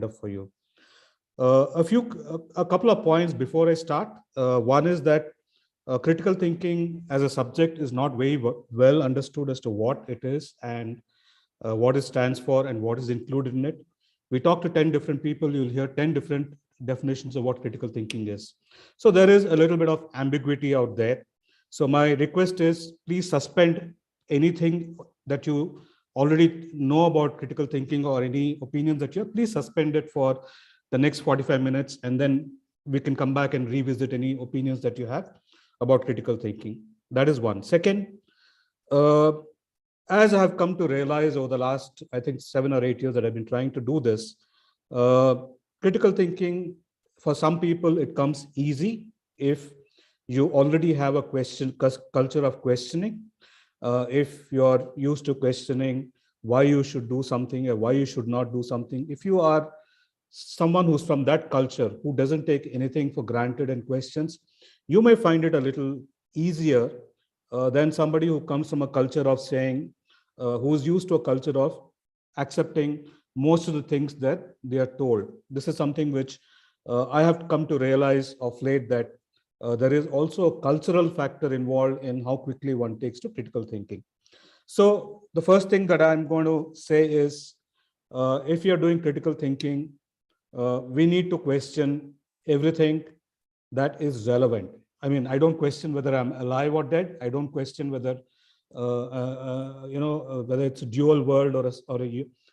up for you. A couple of points before I start. One is that critical thinking as a subject is not very well understood as to what it is and what it stands for and what is included in it. We talk to 10 different people, you'll hear 10 different definitions of what critical thinking is. So there is a little bit of ambiguity out there. So my request is please suspend anything that you already know about critical thinking or any opinions that you have, please suspend it for the next 45 minutes, and then we can come back and revisit any opinions that you have about critical thinking. That is one. Second, as I have come to realize over the last, I think, 7 or 8 years that I've been trying to do this, critical thinking, for some people, it comes easy if you already have a culture of questioning. If you're used to questioning why you should do something or why you should not do something, if you are someone who's from that culture, who doesn't take anything for granted and questions, you may find it a little easier than somebody who comes from a culture of saying, who's used to a culture of accepting most of the things that they are told. This is something which I have come to realize of late, that there is also a cultural factor involved in how quickly one takes to critical thinking. So the first thing that I'm going to say is, if you're doing critical thinking, we need to question everything that is relevant. I mean, I don't question whether I'm alive or dead. I don't question whether, whether it's a dual world or a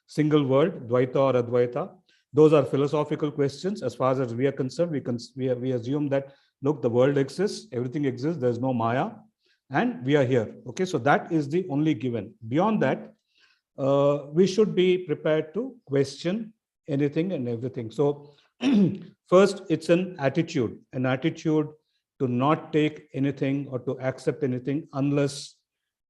single world, Dvaita or Advaita. Those are philosophical questions. As far as we are concerned, we assume that, look, the world exists, everything exists, there's no Maya, and we are here. Okay, so that is the only given. Beyond that, we should be prepared to question anything and everything. So first, it's an attitude to not take anything or to accept anything unless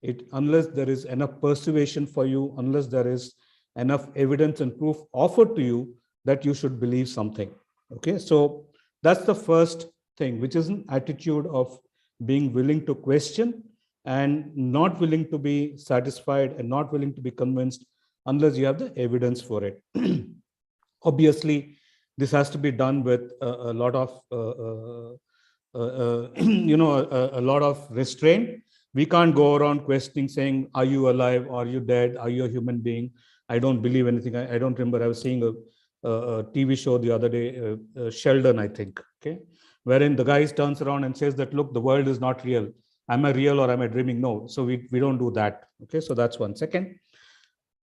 there is enough persuasion for you, unless there is enough evidence and proof offered to you that you should believe something. Okay, so that's the first thing, which is an attitude of being willing to question and not willing to be satisfied and not willing to be convinced unless you have the evidence for it. Obviously, this has to be done with a lot of a lot of restraint. We can't go around questioning, saying, are you alive? Are you dead? Are you a human being? I don't believe anything. I don't remember. I was seeing a TV show the other day, Sheldon, I think, okay, wherein the guy turns around and says that, look, the world is not real. Am I real or am I dreaming? No. So we don't do that. Okay, so that's one. Second,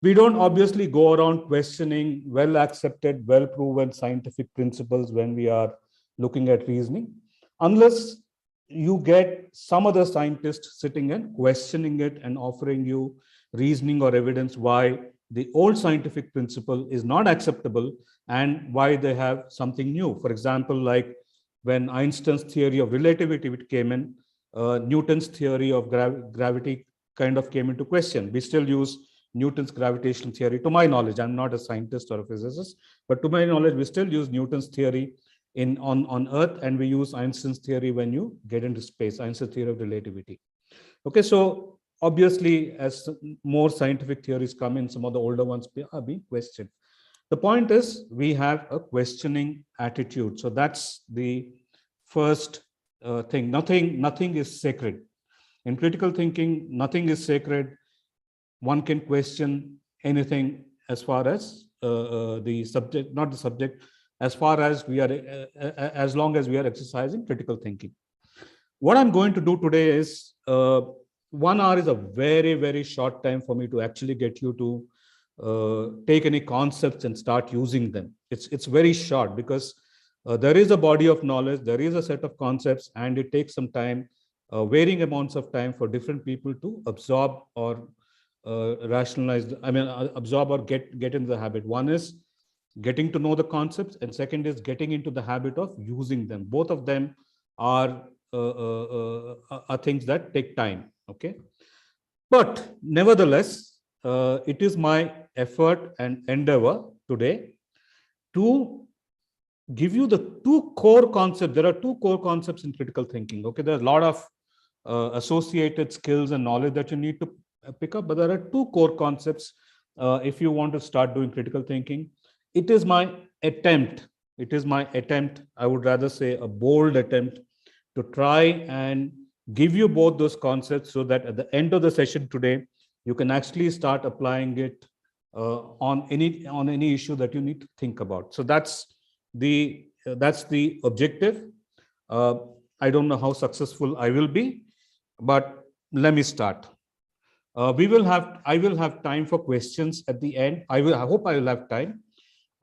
we don't obviously go around questioning well accepted, well proven scientific principles when we are looking at reasoning, unless you get some other scientist sitting and questioning it and offering you reasoning or evidence why the old scientific principle is not acceptable and why they have something new. For example, like when Einstein's theory of relativity came in, Newton's theory of gravity kind of came into question. We still use Newton's gravitational theory. To my knowledge, I'm not a scientist or a physicist, but to my knowledge, we still use Newton's theory on Earth, and we use Einstein's theory when you get into space, Einstein's theory of relativity. Okay, so obviously, as more scientific theories come in, some of the older ones are being questioned. The point is, we have a questioning attitude. So that's the first thing. Nothing is sacred. In critical thinking, nothing is sacred. One can question anything as far as the subject, not the subject, as far as we are, as long as we are exercising critical thinking. What I'm going to do today is, 1 hour is a very, very short time for me to actually get you to take any concepts and start using them. It's very short because there is a body of knowledge, there is a set of concepts, and it takes some time, varying amounts of time for different people to absorb or rationalize, absorb or get into the habit. One is getting to know the concepts, and second is getting into the habit of using them. Both of them are things that take time. Okay, but nevertheless, it is my effort and endeavor today to give you the 2 core concepts. There are 2 core concepts in critical thinking. Okay, there are a lot of associated skills and knowledge that you need to pick up, but there are 2 core concepts if you want to start doing critical thinking. It is my attempt, it is my attempt, I would rather say a bold attempt, to try and give you both those concepts so that at the end of the session today, you can actually start applying it on any issue that you need to think about. So that's the objective. Uh, I don't know how successful I will be, but let me start. I will have time for questions at the end. I hope I will have time.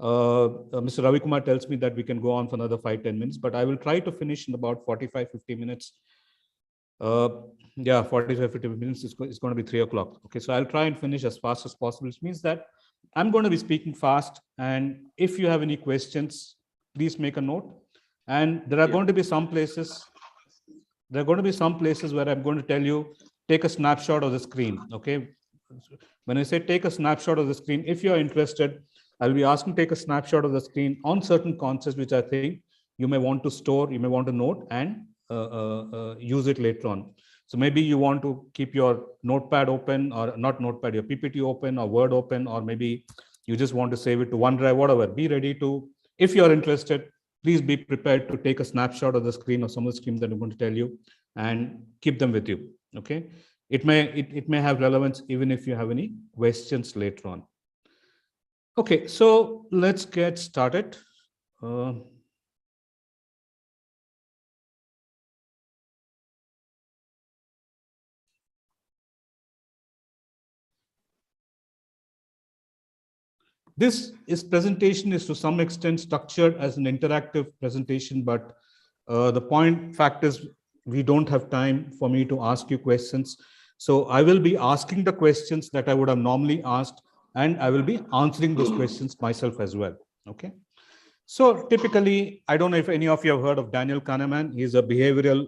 Mr. Ravi Kumar tells me that we can go on for another 5-10 minutes, but I will try to finish in about 45-50 minutes. Uh, yeah, 45-50 minutes is going to be 3 o'clock. Okay, so I'll try and finish as fast as possible, which means that I'm going to be speaking fast. And if you have any questions, please make a note. And there are going to be some places where I'm going to tell you, take a snapshot of the screen. Okay. When I say take a snapshot of the screen, if you're interested, I'll be asking take a snapshot of the screen on certain concepts which I think you may want to store, you may want to note and use it later on. So maybe you want to keep your notepad open, or not notepad, your PPT open or Word open, or maybe you just want to save it to OneDrive, whatever. Be ready to, if you're interested, please be prepared to take a snapshot of the screen or some of the screens that I'm going to tell you and keep them with you. Okay. It may have relevance even if you have any questions later on. Okay, so let's get started. This presentation is to some extent structured as an interactive presentation, but the fact is we don't have time for me to ask you questions. So I will be asking the questions that I would have normally asked, and I will be answering those questions myself as well. Okay. So typically, I don't know if any of you have heard of Daniel Kahneman. He's a behavioral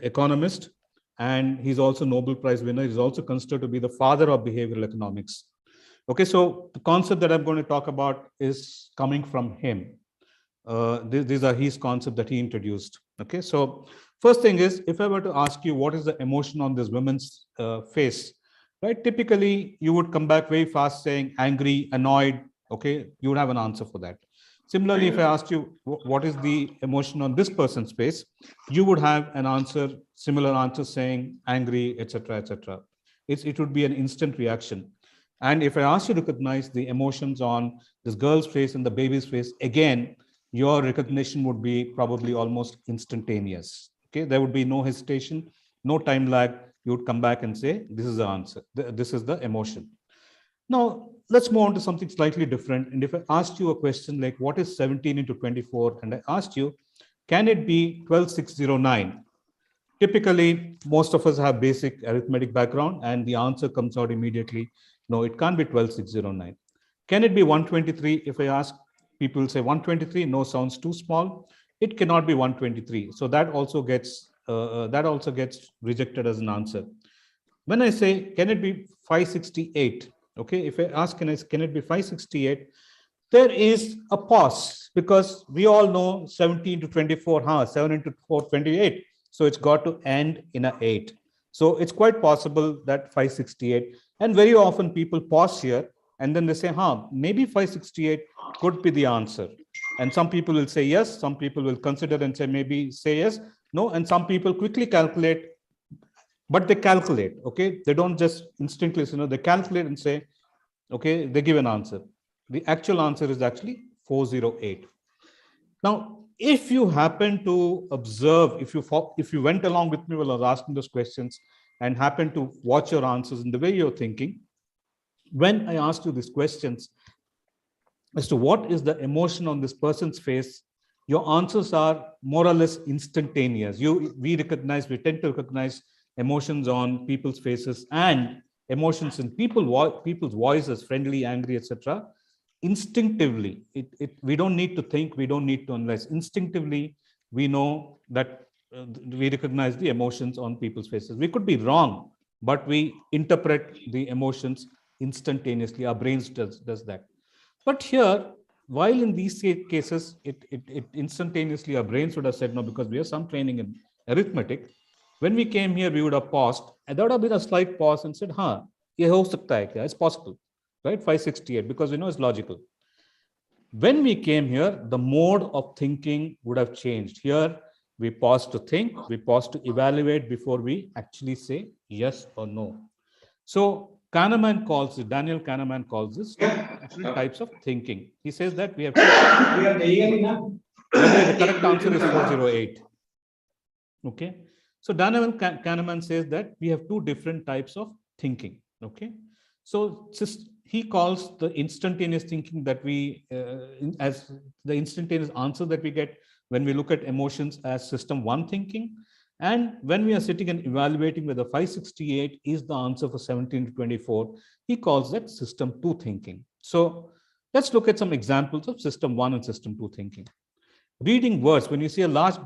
economist, and he's also Nobel Prize winner. He's also considered to be the father of behavioral economics. Okay, so the concept that I'm going to talk about is coming from him. These are his concepts that he introduced. Okay, so first thing is, if I were to ask you what is the emotion on this woman's face, right? Typically, you would come back very fast saying angry, annoyed. Okay, you would have an answer for that. Similarly, if I asked you what is the emotion on this person's face, you would have an answer, similar answer saying angry, etc., etc. It would be an instant reaction. And if I ask you to recognize the emotions on this girl's face and the baby's face, again, your recognition would be probably almost instantaneous. Okay, there would be no hesitation, no time lag. You would come back and say, this is the answer. This is the emotion. Now, let's move on to something slightly different. And if I asked you a question like, what is 17 into 24? And I asked you, can it be 12609? Typically, most of us have basic arithmetic background, and the answer comes out immediately. No, it can't be 12609. Can it be 123? If I ask, people say 123. No, sounds too small. It cannot be 123. So that also gets rejected as an answer. When I say, can it be 568? Okay, if I ask, can it be 568? There is a pause, because we all know 17 to 24, 7 into 4, 28. So it's got to end in an 8. So it's quite possible that 568, and very often people pause here and then they say, maybe 568 could be the answer. And some people will say yes, some people will consider and say yes, no, and some people quickly calculate, but they calculate, okay? They don't just instinctively, they calculate and say, okay, they give an answer. The actual answer is actually 408. Now, if you happen to observe, if you went along with me while I was asking those questions and happen to watch your answers in the way you're thinking, when I asked you these questions as to what is the emotion on this person's face, your answers are more or less instantaneous. We tend to recognize emotions on people's faces and emotions in people's voices, friendly, angry, etc. Instinctively. We don't need to think, we don't need to analyze. Instinctively, we know that we recognize the emotions on people's faces. We could be wrong, but we interpret the emotions instantaneously. Our brains does that. But here, while in these cases, it instantaneously, our brains would have said no, because we have some training in arithmetic. When we came here, we would have paused, and there would have been a slight pause and said, ye ho sakta hai kya? It's possible. right? 568, because we know it's logical. When we came here, the mode of thinking would have changed. Here, we pause to think, we pause to evaluate before we actually say yes or no. So Daniel Kahneman calls this two different types of thinking. He says that we have, by the way, the correct answer is 408. Okay. So Daniel Kahneman says that we have two different types of thinking. Okay. So he calls the instantaneous thinking that we, as the instantaneous answer that we get when we look at emotions, as system one thinking. And when we are sitting and evaluating whether 568 is the answer for 17 to 24, he calls that system two thinking. So let's look at some examples of system one and system two thinking. Reading words, when you see a large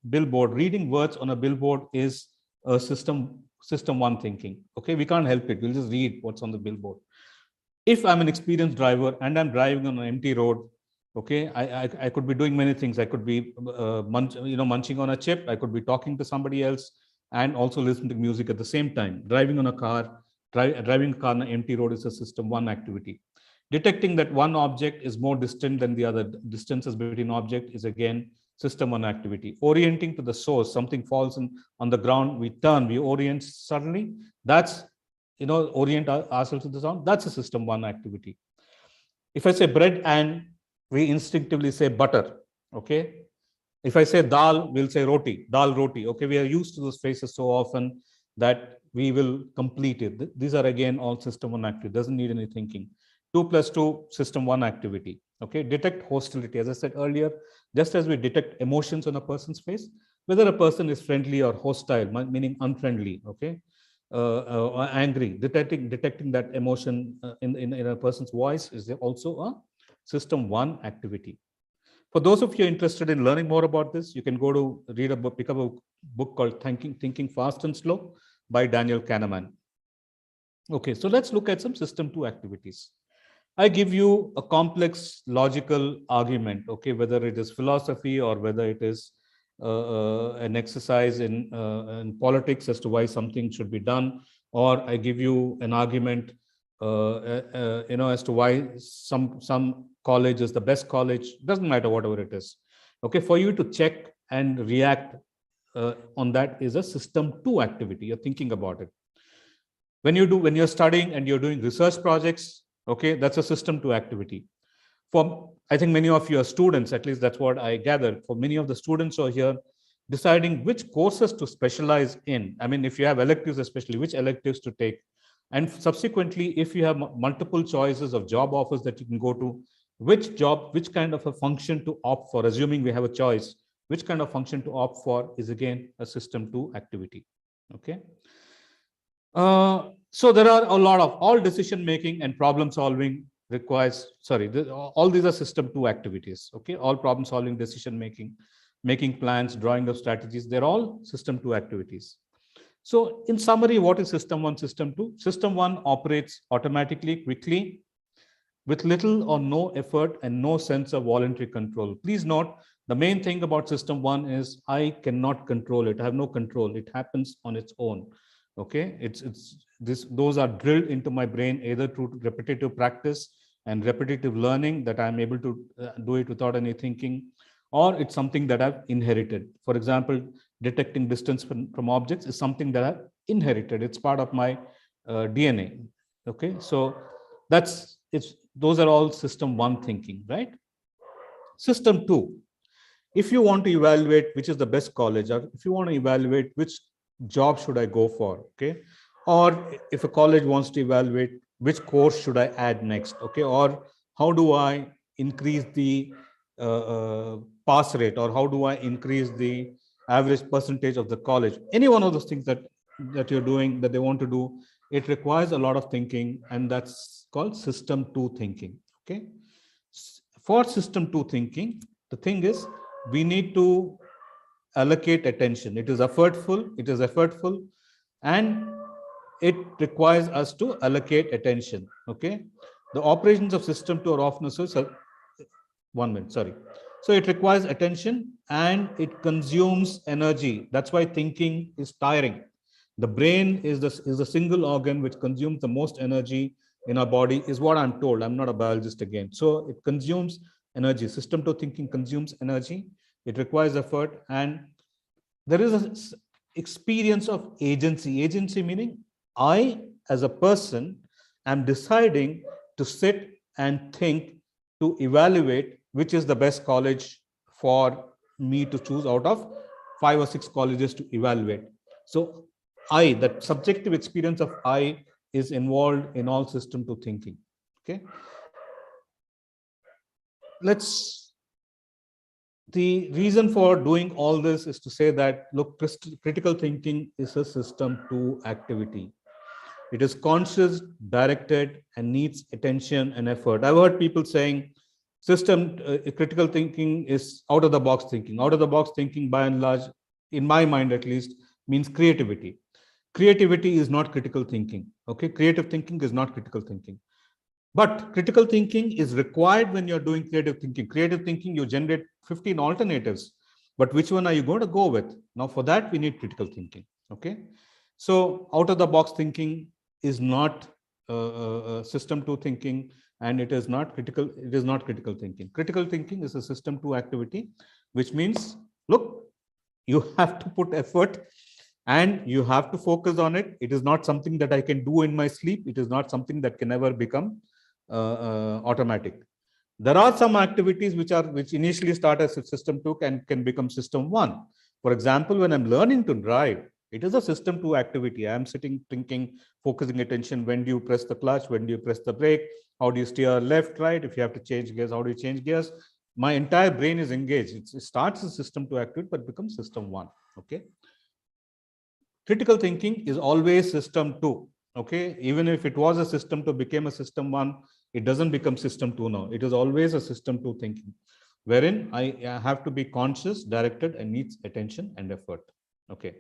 billboard, reading words on a billboard is a system one thinking. Okay, we can't help it. We'll just read what's on the billboard. If I'm an experienced driver and I'm driving on an empty road, okay, I could be doing many things. I could be munching on a chip. I could be talking to somebody else and also listening to music at the same time. Driving a car on an empty road is a system one activity. Detecting that one object is more distant than the other, distances between objects, is again system one activity. Orienting to the source, something falls on the ground, we turn, we orient suddenly. That's, orient ourselves to the sound. That's a system one activity. If I say bread and we instinctively say butter, okay? If I say dal, we'll say roti, dal roti. Okay, we are used to those phrases so often that we will complete it. These are again all system one activity, doesn't need any thinking. 2 plus 2, system one activity. Okay, detect hostility. As I said earlier, just as we detect emotions on a person's face, whether a person is friendly or hostile, meaning unfriendly, okay, or angry, detecting that emotion in a person's voice is also a system one activity. For those of you interested in learning more about this, you can go to pick up a book called Thinking Fast and Slow by Daniel Kahneman. Okay, so let's look at some system two activities. I give you a complex logical argument, okay, whether it is philosophy or whether it is an exercise in politics as to why something should be done, or I give you an argument, as to why some college is the best college. Doesn't matter, whatever it is. Okay, for you to check and react on that is a system two activity. You're thinking about it. When you're studying and you're doing research projects, okay, that's a system two activity. For, I think many of you are students, at least that's what I gathered. For many of the students who are here, deciding which courses to specialize in. I mean, if you have electives, especially which electives to take. And subsequently, if you have multiple choices of job offers that you can go to, which kind of a function to opt for, assuming we have a choice, which kind of function to opt for is again a system two activity. Okay. So there are a lot of all decision making and problem solving requires, all these are system two activities. Okay, all problem solving, decision making plans, drawing of strategies, they're all system two activities. So in summary, what is system one, system two? System one operates automatically, quickly, with little or no effort and no sense of voluntary control. Please note, the main thing about system one is I cannot control it. I have no control. It happens on its own. Okay, those are drilled into my brain either through repetitive practice and repetitive learning, that I'm able to do it without any thinking, or it's something that I've inherited. For example, detecting distance from objects is something that I've inherited. It's part of my DNA. Okay, so those are all system one thinking, right? System two, if you want to evaluate which is the best college, or if you want to evaluate which job should I go for, okay, or if a college wants to evaluate which course should I add next, okay, or how do I increase the pass rate, or how do I increase the average percentage of the college, any one of those things that you're doing, that they want to do, it requires a lot of thinking, and that's called system two thinking. Okay, for system two thinking, the thing is, we need to allocate attention. It is effortful, and it requires us to allocate attention. Okay, the operations of system two are often so 1 minute, sorry. So it requires attention and it consumes energy. That's why thinking is tiring. The brain is the single organ which consumes the most energy in our body is what I'm told. I'm not a biologist again. So it consumes energy. System to thinking consumes energy. It requires effort, and there is an experience of agency. Agency meaning I, as a person, am deciding to sit and think, to evaluate which is the best college for me to choose out of 5 or 6 colleges to evaluate. So I, that subjective experience of I, is involved in all system to thinking. Okay. Let's The reason for doing all this is to say that, look, critical thinking is a system to activity. It is conscious, directed, and needs attention and effort. I've heard people saying critical thinking is out of the box thinking. Out of the box thinking, by and large, in my mind at least, means creativity. Creativity is not critical thinking. Okay, creative thinking is not critical thinking. But critical thinking is required when you're doing creative thinking. Creative thinking, you generate 15 alternatives, but which one are you going to go with? Now, for that, we need critical thinking. Okay. So out of the box thinking is not system two thinking, and it is not critical. It is not critical thinking. Critical thinking is a system two activity, which means, look, you have to put effort and you have to focus on it. It is not something that I can do in my sleep. It is not something that can ever become automatic. There are some activities which initially start as system two and can become system one. For example, when I'm learning to drive, it is a system two activity. I am sitting, thinking, focusing attention. When do you press the clutch? When do you press the brake? How do you steer left, right? If you have to change gears, how do you change gears? My entire brain is engaged. It starts as system two activity, but becomes system one. Okay. Critical thinking is always system two. Okay. Even if it was a system two, became a system one, it doesn't become system two now. It is always a system two thinking, wherein I have to be conscious, directed, and needs attention and effort. Okay.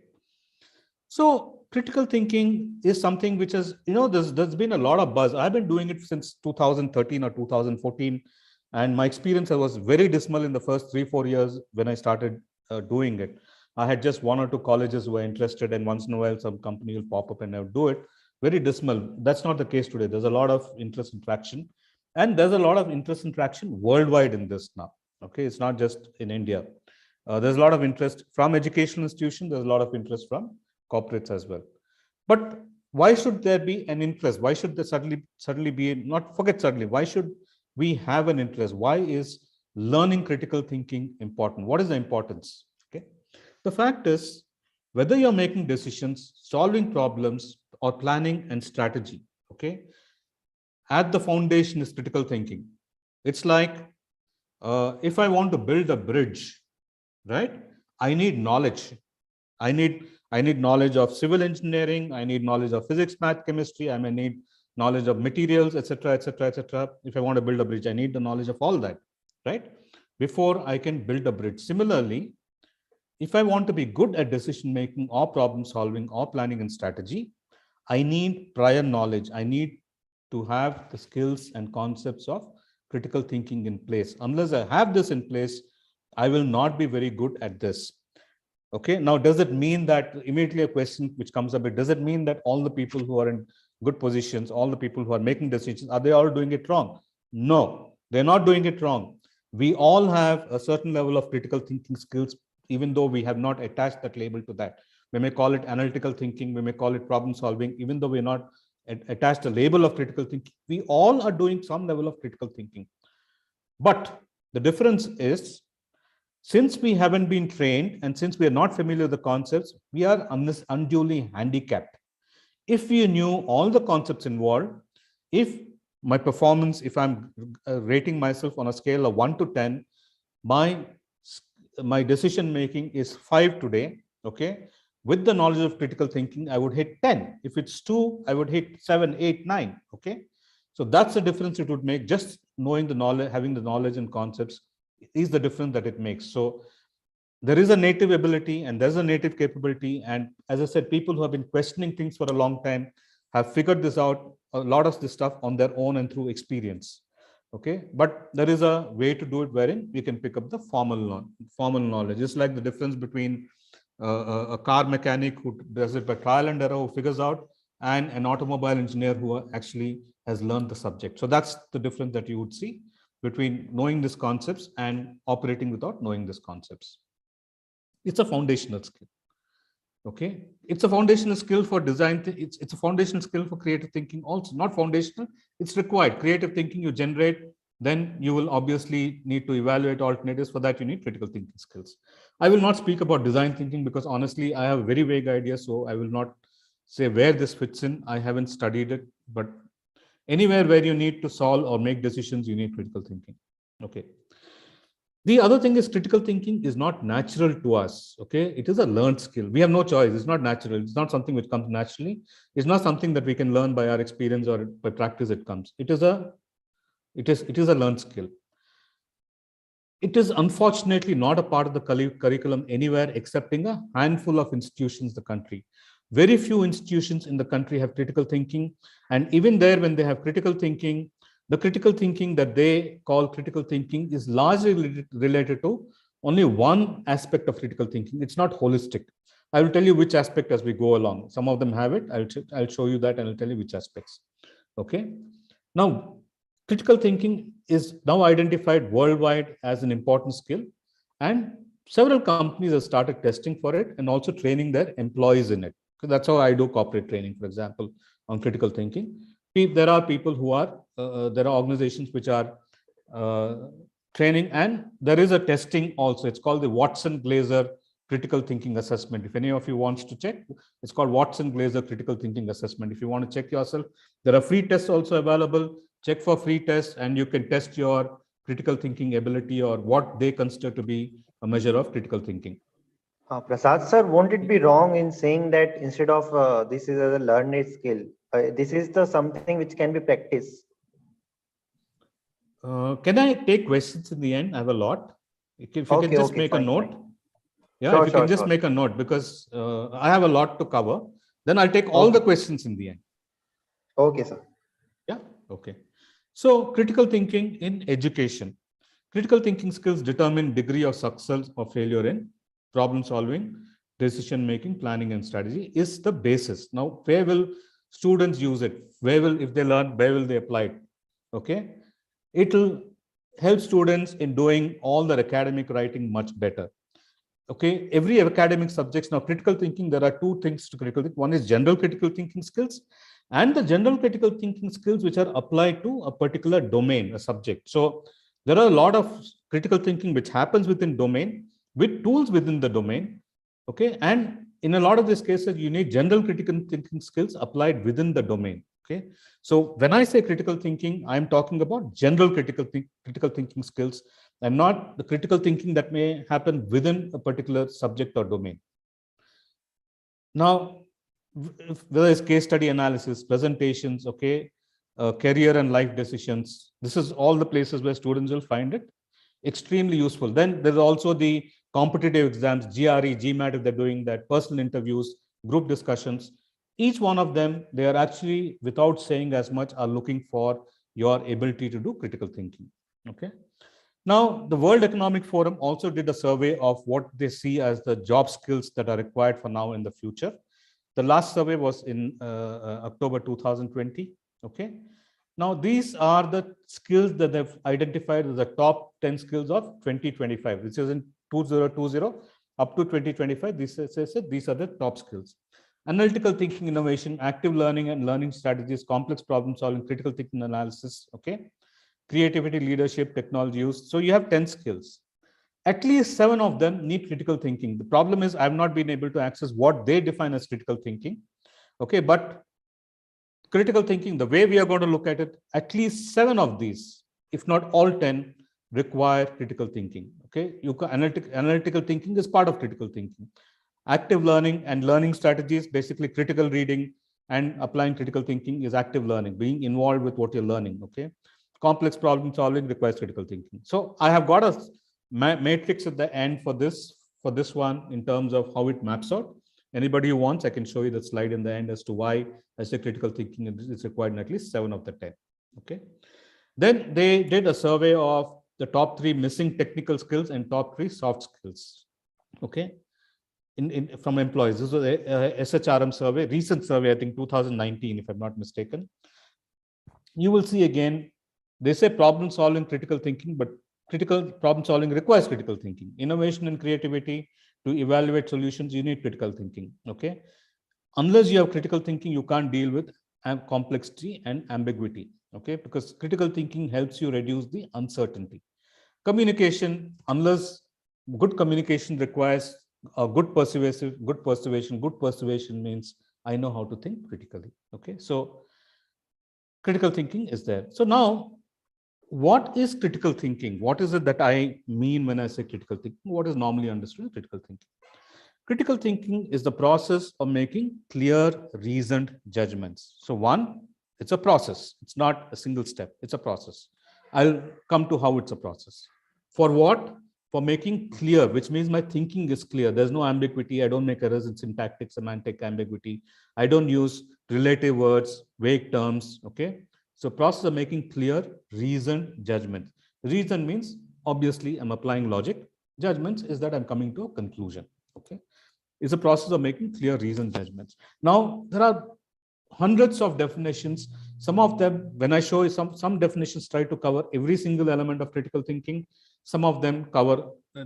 So critical thinking is something which is, there's been a lot of buzz. I've been doing it since 2013 or 2014. And my experience was very dismal in the first 3-4 years when I started doing it. I had just 1 or 2 colleges who were interested, and once in a while some company will pop up and I would do it. Very dismal. That's not the case today. There's a lot of interest and traction, and there's a lot of interest and traction worldwide in this now. Okay, it's not just in India. There's a lot of interest from educational institutions. There's a lot of interest from corporates as well. But why should there be an interest? Why should there suddenly be, not forget suddenly, why should we have an interest? Why is learning critical thinking important? What is the importance? Okay. The fact is, whether you're making decisions, solving problems, or planning and strategy, okay, at the foundation is critical thinking. It's like, if I want to build a bridge, right, I need knowledge. I need knowledge of civil engineering. I need knowledge of physics, math, chemistry. I may need knowledge of materials, etc., etc., etc. If I want to build a bridge, I need the knowledge of all that, right, before I can build a bridge. Similarly, if I want to be good at decision making or problem solving or planning and strategy, I need prior knowledge. I need to have the skills and concepts of critical thinking in place. Unless I have this in place, I will not be very good at this. Okay. Now, does it mean that, immediately a question which comes up, does it mean that all the people who are in good positions, all the people who are making decisions, are they all doing it wrong? No, they're not doing it wrong. We all have a certain level of critical thinking skills, even though we have not attached that label to that. We may call it analytical thinking, we may call it problem solving, even though we're not attached a label of critical thinking. We all are doing some level of critical thinking. But the difference is, since we haven't been trained and since we are not familiar with the concepts, we are unduly handicapped. If we knew all the concepts involved, if my performance, if I'm rating myself on a scale of 1 to 10, my decision making is 5 today. Okay. With the knowledge of critical thinking, I would hit 10. If it's 2, I would hit 7, 8, 9. Okay. So that's the difference it would make. Just knowing the knowledge, having the knowledge and concepts is the difference that it makes. So there is a native ability and there's a native capability. And as I said, people who have been questioning things for a long time have figured this out, a lot of this stuff on their own and through experience. Okay. But there is a way to do it wherein you can pick up the formal knowledge. It's like the difference between a car mechanic who does it by trial and error, who figures out, and an automobile engineer who actually has learned the subject. So that's the difference that you would see between knowing these concepts and operating without knowing these concepts. It's a foundational skill. Okay, it's a foundational skill for design. It's a foundational skill for creative thinking also. Not foundational, it's required. Creative thinking you generate, then you will obviously need to evaluate alternatives. For that, you need critical thinking skills. I will not speak about design thinking because honestly, I have very vague ideas. So I will not say where this fits in. I haven't studied it, but anywhere where you need to solve or make decisions, you need critical thinking. Okay. The other thing is critical thinking is not natural to us. Okay, it is a learned skill. We have no choice. It's not natural. It's not something which comes naturally. It's not something that we can learn by our experience or by practice. It comes. It is a learned skill. It is unfortunately not a part of the curriculum anywhere excepting a handful of institutions in the country. Very few institutions in the country have critical thinking, and even there, when they have critical thinking, the critical thinking that they call critical thinking is largely related to only one aspect of critical thinking. It's not holistic. I will tell you which aspect as we go along. Some of them have it. I'll show you that and I'll tell you which aspects. Okay. Now, critical thinking is now identified worldwide as an important skill, and several companies have started testing for it and also training their employees in it. So that's how I do corporate training, for example, on critical thinking. There are people who are, there are organizations which are training, and there is a testing also. It's called the Watson-Glaser critical thinking assessment. If any of you wants to check, it's called Watson-Glaser critical thinking assessment. If you want to check yourself, there are free tests also available. Check for free tests and you can test your critical thinking ability or what they consider to be a measure of critical thinking. Prasad sir, won't it be wrong in saying that instead of this is a learned skill, this is the something which can be practiced? Can I take questions in the end? I have a lot. If you can just make a note. Fine. Yeah, if you can just make a note, because I have a lot to cover. Then I'll take all the questions in the end. Okay, sir. Yeah, okay. So critical thinking in education. Critical thinking skills determine degree of success or failure in problem solving, decision making, planning, and strategy is the basis. Now, where will students use it? Where will, if they learn, where will they apply it? Okay. It will help students in doing all their academic writing much better. Okay. Every academic subjects, now critical thinking, there are two things to critical thinking. One is general critical thinking skills, and the general critical thinking skills which are applied to a particular domain, a subject. So there are a lot of critical thinking which happens within domain with tools within the domain. Okay. And in a lot of these cases, you need general critical thinking skills applied within the domain. Okay. So when I say critical thinking, I'm talking about general critical thinking skills and not the critical thinking that may happen within a particular subject or domain. Now, whether it's case study analysis, presentations, okay, career and life decisions, this is all the places where students will find it extremely useful. Then there's also the competitive exams, GRE, GMAT, if they're doing that, personal interviews, group discussions. Each one of them, they are actually, without saying as much, are looking for your ability to do critical thinking. Okay. Now, the World Economic Forum also did a survey of what they see as the job skills that are required for now in the future. The last survey was in October 2020. Okay. Now, these are the skills that they've identified as the top 10 skills of 2025. This is in 2020 up to 2025. These are the top skills. Analytical thinking, innovation, active learning and learning strategies, complex problem solving, critical thinking analysis. Okay. Creativity, leadership, technology use. So you have 10 skills. At least 7 of them need critical thinking. The problem is I've not been able to access what they define as critical thinking. Okay, but critical thinking, the way we are going to look at it, at least 7 of these, if not all 10, require critical thinking. Okay, analytical thinking is part of critical thinking. Active learning and learning strategies, basically critical reading and applying critical thinking is active learning, being involved with what you're learning. Okay, complex problem solving requires critical thinking. So I have got a matrix at the end for this one in terms of how it maps out. Anybody who wants, I can show you the slide in the end as to why I say critical thinking is required in at least 7 of the 10. Okay. Then they did a survey of the top 3 missing technical skills and top 3 soft skills. Okay. From employees. This was a SHRM survey, recent survey, I think 2019, if I'm not mistaken. you will see again, they say problem solving, critical thinking, but critical problem solving requires critical thinking. Innovation and creativity, to evaluate solutions, you need critical thinking. Okay. Unless you have critical thinking, you can't deal with complexity and ambiguity. Okay. Because critical thinking helps you reduce the uncertainty. Communication, unless good communication requires a good persuasion. Good persuasion means I know how to think critically. Okay. So critical thinking is there. So now, what is critical thinking? What is it that I mean when I say critical thinking? What is normally understood as critical thinking? Critical thinking is the process of making clear, reasoned judgments. So, one, it's a process. It's not a single step. It's a process. I'll come to how it's a process. For what? For making clear, which means my thinking is clear. There's no ambiguity. I don't make errors in syntactic, semantic ambiguity. I don't use relative words, vague terms. Okay. So, process of making clear, reasoned judgments. Reason means obviously I'm applying logic. Judgments is that I'm coming to a conclusion. Okay. It's a process of making clear reasoned judgments. Now, there are hundreds of definitions. Some of them, when I show you some definitions, try to cover every single element of critical thinking. Some of them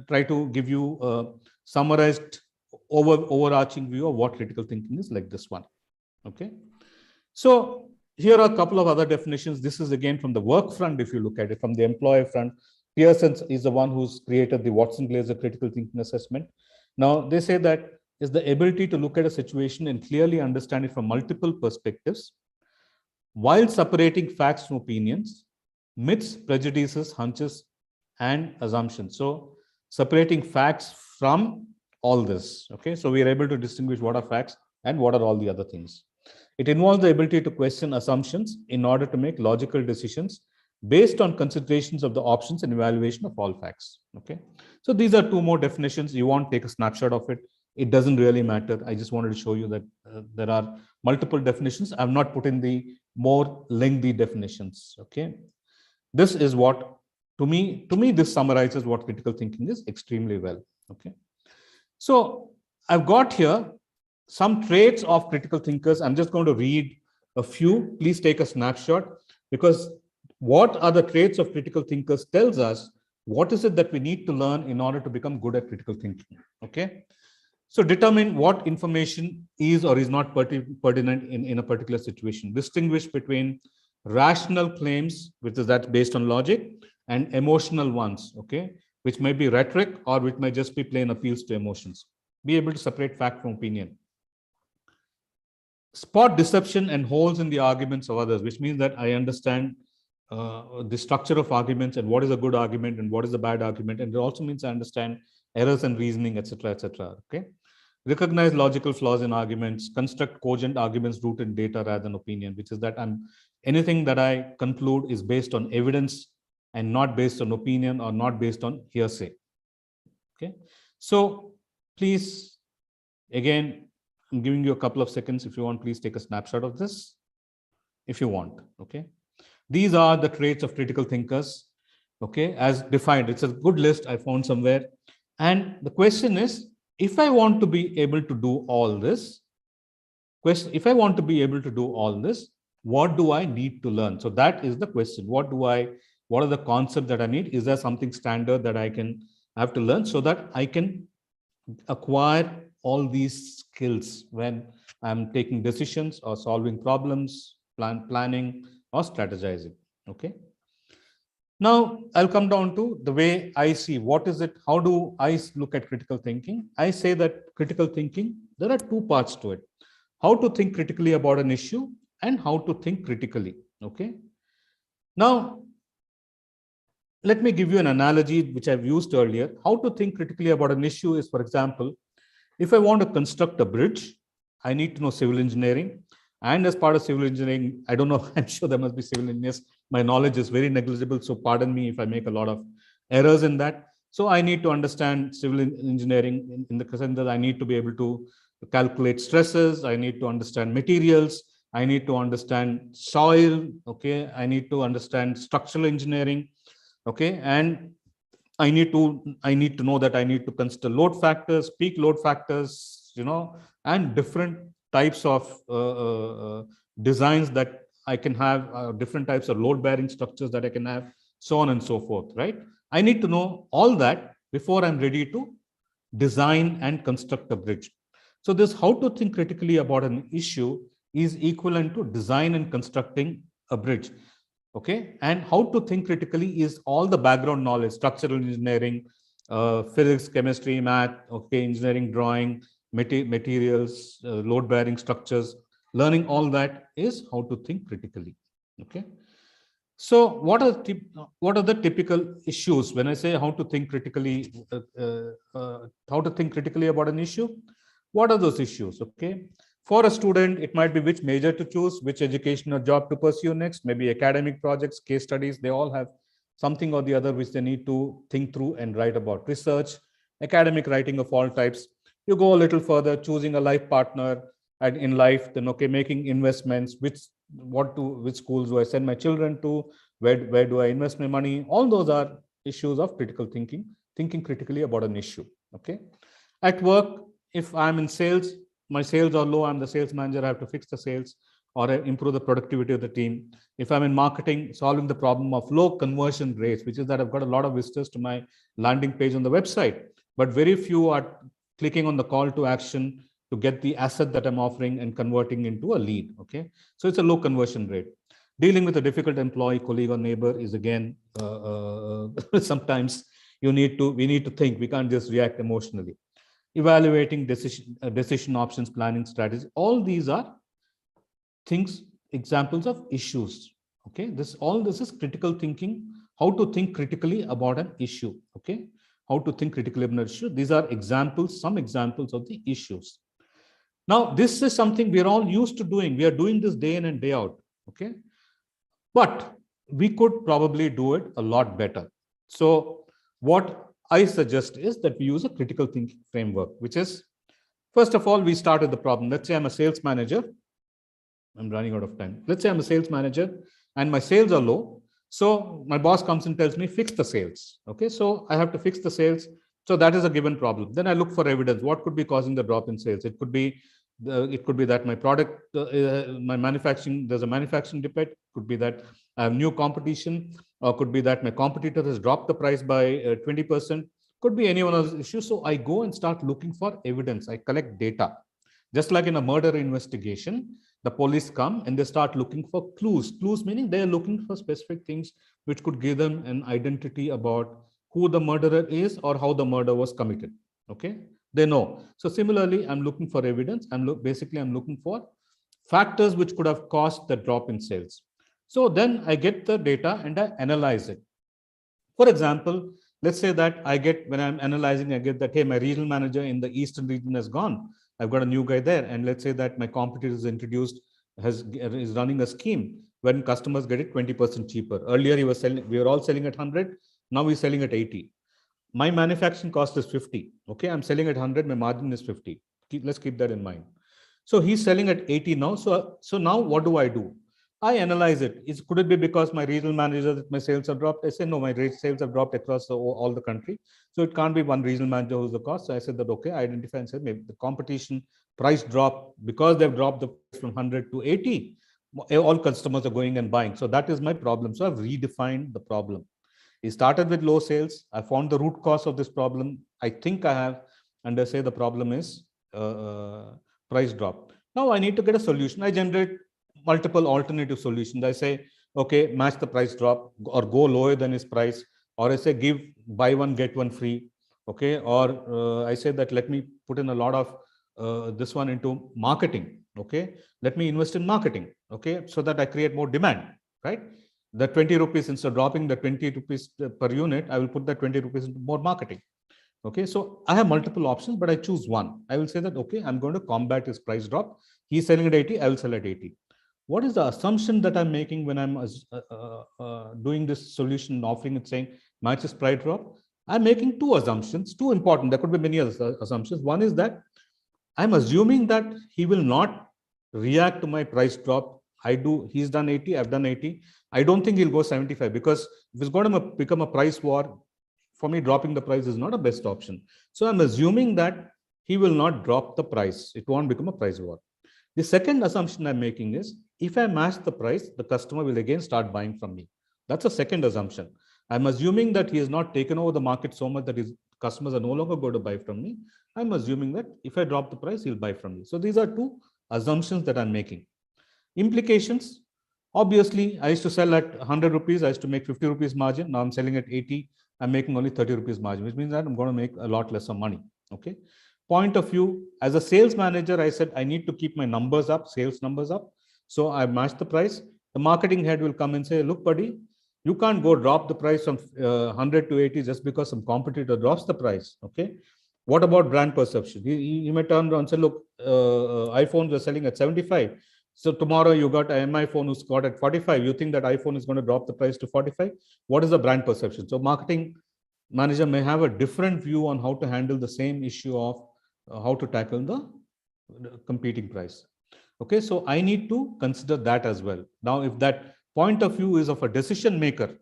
try to give you a summarized overarching view of what critical thinking is, like this one. Okay. So here are a couple of other definitions. This is again from the work front. If you look at it from the employer front, Pearson is the one who's created the Watson-Glaser critical thinking assessment. Now they say that is the ability to look at a situation and clearly understand it from multiple perspectives, while separating facts from opinions, myths, prejudices, hunches, and assumptions. So separating facts from all this. Okay, so we are able to distinguish what are facts and what are all the other things. It involves the ability to question assumptions in order to make logical decisions based on considerations of the options and evaluation of all facts. Okay, so these are two more definitions. You want to take a snapshot of it. It doesn't really matter. I just wanted to show you that there are multiple definitions. I've not put in the more lengthy definitions. Okay, this is what to me this summarizes what critical thinking is extremely well. Okay, so I've got here some traits of critical thinkers. I'm just going to read a few. Please take a snapshot, because what are the traits of critical thinkers tells us what is it that we need to learn in order to become good at critical thinking. Okay. So determine what information is or is not pertinent in a particular situation. Distinguish between rational claims, which is that's based on logic, and emotional ones, okay, which may be rhetoric or which may just be plain appeals to emotions. Be able to separate fact from opinion. Spot deception and holes in the arguments of others, which means that I understand the structure of arguments and what is a good argument and what is a bad argument. And it also means I understand errors and reasoning, etc., etc. Okay. Recognize logical flaws in arguments, construct cogent arguments rooted in data rather than opinion, which is that anything that I conclude is based on evidence and not based on opinion or not based on hearsay. Okay. So please, again, I'm giving you a couple of seconds. If you want, please take a snapshot of this if you want. Okay. These are the traits of critical thinkers, okay, as defined. It's a good list I found somewhere. And the question is, if I want to be able to do all this, what do I need to learn? So that is the question. What are the concepts that I need? Is there something standard that I have to learn so that I can acquire all these skills when I'm taking decisions or solving problems, planning or strategizing? Okay. Now, I'll come down to the way I see what is it, how do I look at critical thinking? I say that critical thinking, there are two parts to it. How to think critically about an issue and how to think critically. Okay. Now, let me give you an analogy which I've used earlier. How to think critically about an issue is, for example, if I want to construct a bridge, I need to know civil engineering. And as part of civil engineering, I don't know, I'm sure there must be civil engineers. My knowledge is very negligible, so pardon me if I make a lot of errors in that. So I need to understand civil engineering in the sense that I need to be able to calculate stresses. I need to understand materials. I need to understand soil. Okay. I need to understand structural engineering. Okay. And I need to know that I need to consider load factors, peak load factors, and different types of designs that I can have different types of load bearing structures that I can have, so on and so forth, right? I need to know all that before I'm ready to design and construct a bridge. So this how to think critically about an issue is equivalent to design and constructing a bridge. Okay, and how to think critically is all the background knowledge, structural engineering, physics, chemistry, math, okay, engineering, drawing, materials, load bearing structures. Learning all that is how to think critically. Okay. So what are the typical issues when I say how to think critically? How to think critically about an issue? What are those issues? Okay, for a student, it might be which major to choose, which education or job to pursue next. Maybe academic projects, case studies. They all have something or the other which they need to think through and write about. Research, academic writing of all types. You go a little further, choosing a life partner and in life. Then okay, making investments. Which schools do I send my children to? Where do I invest my money? All those are issues of critical thinking critically about an issue. Okay. At work, if I'm in sales, my sales are low, I'm the sales manager, I have to fix the sales or improve the productivity of the team. If I'm in marketing, solving the problem of low conversion rates, which is that I've got a lot of visitors to my landing page on the website, but very few are clicking on the call to action to get the asset that I'm offering and converting into a lead. Okay, so it's a low conversion rate. Dealing with a difficult employee, colleague, or neighbor is again sometimes we need to think. We can't just react emotionally. Evaluating decision options, planning strategies. All these are things, examples of issues. Okay, all this is critical thinking. How to think critically about an issue. Okay, how to think critically about an issue. These are examples, some examples of the issues. Now, this is something we are all used to doing. We are doing this day in and day out. Okay, but we could probably do it a lot better. So what I suggest is that we use a critical thinking framework, which is, first of all, we start with the problem. Let's say I'm a sales manager. I'm running out of time. Let's say I'm a sales manager and my sales are low. So my boss comes and tells me, fix the sales. Okay, so I have to fix the sales. So that is a given problem. Then I look for evidence. What could be causing the drop in sales? It could be that my product, my manufacturing, there's a manufacturing defect. Could be that I have new competition, or could be that my competitor has dropped the price by 20%. Could be any one of those issues. So I go and start looking for evidence. I collect data. Just like in a murder investigation, the police come and they start looking for clues. Clues meaning they are looking for specific things which could give them an identity about who the murderer is or how the murder was committed. Okay, they know. So similarly, I'm looking for evidence. I'm looking for factors which could have caused the drop in sales. So then I get the data and I analyze it. For example, let's say that when I'm analyzing, I get that, hey, my regional manager in the eastern region has gone. I've got a new guy there. And let's say that my competitor is running a scheme when customers get it 20% cheaper. Earlier, we were all selling at 100. Now we're selling at 80. My manufacturing cost is 50. Okay, I'm selling at 100. My margin is 50. Let's keep that in mind. So he's selling at 80 now. So now what do? I analyze it. Could it be because my regional manager that my sales have dropped? I say no, my sales have dropped across all the country. So it can't be one regional manager who's the cost. So I said that okay, I identify and said maybe the competition price drop because they've dropped the price from 100 to 80. All customers are going and buying. So that is my problem. So I've redefined the problem. He started with low sales. I found the root cause of this problem. I think I have, and I say the problem is price drop. Now I need to get a solution. I generate multiple alternative solutions. I say, okay, match the price drop or go lower than his price, or I say buy one, get one free. Okay, or I say that let me put in a lot of this one into marketing. Okay, let me invest in marketing. Okay, so that I create more demand, right? The 20 rupees, instead of dropping the 20 rupees per unit, I will put the 20 rupees into more marketing. Okay, so I have multiple options, but I choose one. I will say that, okay, I'm going to combat his price drop. He's selling at 80, I will sell at 80. What is the assumption that I'm making when I'm doing this solution, offering it, saying matches price drop? I'm making two assumptions, two important. There could be many other assumptions. One is that I'm assuming that he will not react to my price drop. He's done 80, I've done 80. I don't think he'll go 75 because if it's going to become a price war, for me, dropping the price is not a best option. So I'm assuming that he will not drop the price. It won't become a price war. The second assumption I'm making is, if I match the price, the customer will again start buying from me. That's a second assumption. I'm assuming that he has not taken over the market so much that his customers are no longer going to buy from me. I'm assuming that if I drop the price, he'll buy from me. So these are two assumptions that I'm making. Implications, obviously, I used to sell at 100 rupees, I used to make 50 rupees margin. Now I'm selling at 80, I'm making only 30 rupees margin, which means that I'm going to make a lot less of money. Okay. Point of view, as a sales manager, I said I need to keep my numbers up, sales numbers up. So I matched the price. The marketing head will come and say, look, buddy, you can't go drop the price from 100 to 80 just because some competitor drops the price. Okay. What about brand perception? You may turn around and say, look, iPhones are selling at 75. So tomorrow you got an MI phone who's got at 45. You think that iPhone is going to drop the price to 45? What is the brand perception? So marketing manager may have a different view on how to handle the same issue of how to tackle the competing price. Okay, so I need to consider that as well. Now, if that point of view is of a decision maker,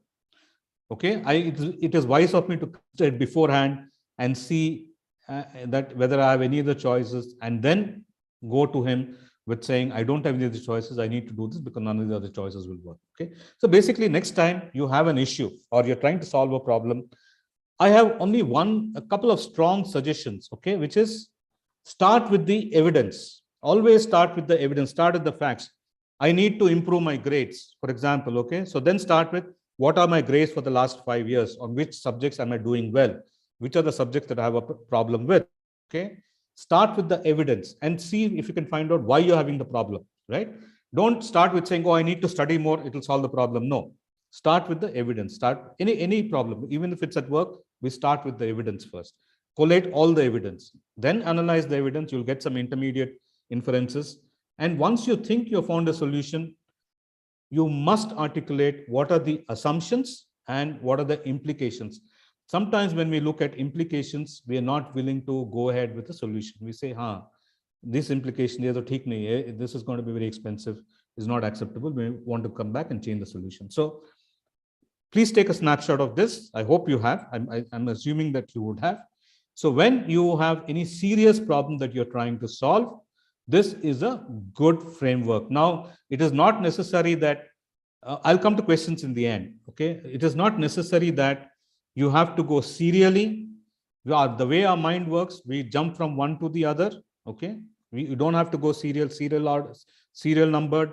okay, it is wise of me to consider it beforehand and see that whether I have any other choices, and then go to him with saying, I don't have any other choices, I need to do this because none of the other choices will work. Okay, so basically next time you have an issue or you're trying to solve a problem, I have only a couple of strong suggestions, okay, which is start with the evidence. Always start with the evidence, start with the facts. I need to improve my grades, for example, okay? So then start with, what are my grades for the last 5 years? On which subjects am I doing well? Which are the subjects that I have a problem with, okay? Start with the evidence and see if you can find out why you're having the problem, right? Don't start with saying, oh, I need to study more, it will solve the problem. No, start with the evidence. Start any problem, even if it's at work, we start with the evidence first. Collate all the evidence, then analyze the evidence. You'll get some intermediate inferences. And once you think you found a solution, you must articulate what are the assumptions and what are the implications. Sometimes when we look at implications, we are not willing to go ahead with the solution. We say, this implication, this is going to be very expensive, is not acceptable. We want to come back and change the solution. So please take a snapshot of this. I hope you have. I'm assuming that you would have. So when you have any serious problem that you're trying to solve, this is a good framework. Now, it is not necessary that, I'll come to questions in the end, okay? It is not necessary that you have to go serially. The way our mind works, we jump from one to the other, okay? You don't have to go serial numbered,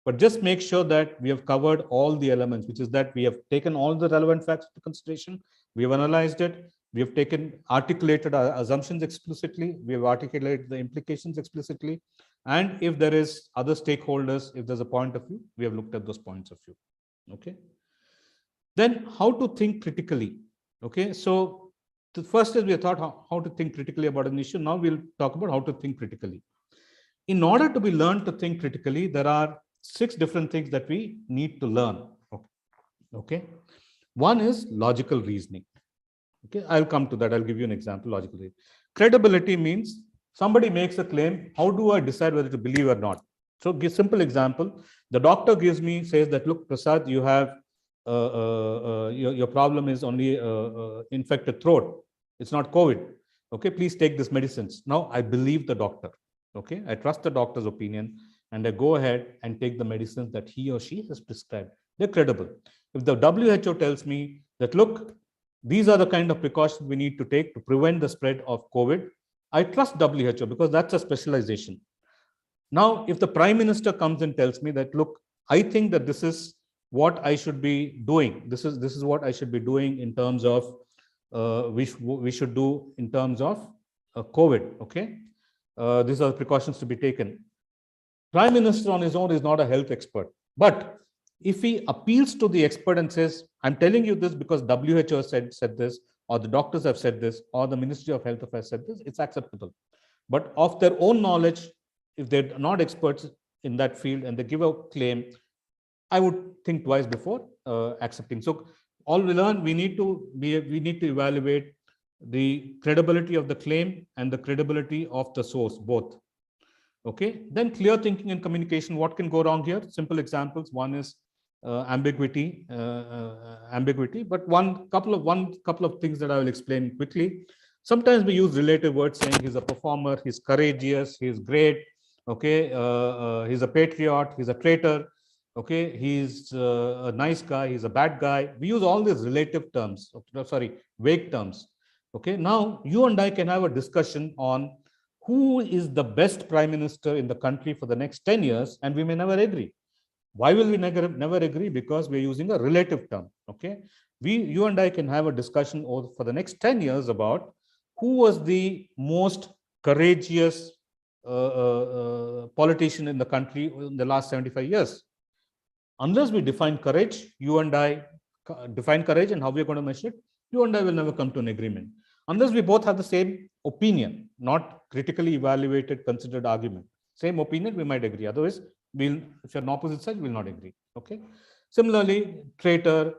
but just make sure that we have covered all the elements, which is that we have taken all the relevant facts into consideration, we have analyzed it, we have articulated our assumptions explicitly, we have articulated the implications explicitly, and if there is other stakeholders, if there's a point of view, we have looked at those points of view. Okay. Then how to think critically. Okay. So the first is we have thought how to think critically about an issue. Now we'll talk about how to think critically. In order to be learned to think critically, there are 6 different things that we need to learn. Okay. One is logical reasoning. Okay, I'll come to that. I'll give you an example. Logical reasoning. Credibility means somebody makes a claim. How do I decide whether to believe or not? So, give simple example. The doctor says that, look, Prasad, you have your problem is only infected throat. It's not COVID. Okay, please take this medicines. Now, I believe the doctor. Okay, I trust the doctor's opinion, and I go ahead and take the medicines that he or she has prescribed. They're credible. If the WHO tells me that, look, these are the kind of precautions we need to take to prevent the spread of COVID, I trust WHO because that's a specialization. Now, if the Prime Minister comes and tells me that, look, I think that this is what I should be doing. This is what I should be doing in terms of we should do in terms of COVID. Okay, these are the precautions to be taken. Prime Minister on his own is not a health expert, but if he appeals to the expert and says, I'm telling you this because WHO said this, or the doctors have said this, or the Ministry of Health Affairs said this, it's acceptable. But of their own knowledge, if they're not experts in that field and they give a claim, I would think twice before accepting. So all we learn, we need to evaluate the credibility of the claim and the credibility of the source, both. Okay, then clear thinking and communication. What can go wrong here? Simple examples. One is ambiguity, but one couple of things that I will explain quickly. Sometimes we use relative words saying he's a performer, he's courageous, he's great, Okay, he's a patriot, he's a traitor, okay, he's a nice guy, he's a bad guy. We use all these relative terms, sorry, vague terms. Okay, now you and I can have a discussion on who is the best prime minister in the country for the next 10 years, and we may never agree. Why will we never agree? Because we're using a relative term. Okay, you and I can have a discussion for the next 10 years about who was the most courageous politician in the country in the last 75 years. Unless we define courage, you and I define courage and how we're going to measure it, you and I will never come to an agreement. Unless we both have the same opinion, not critically evaluated, considered argument. Same opinion, we might agree. Otherwise, if you're on opposite side, we'll not agree. Okay. Similarly, traitor,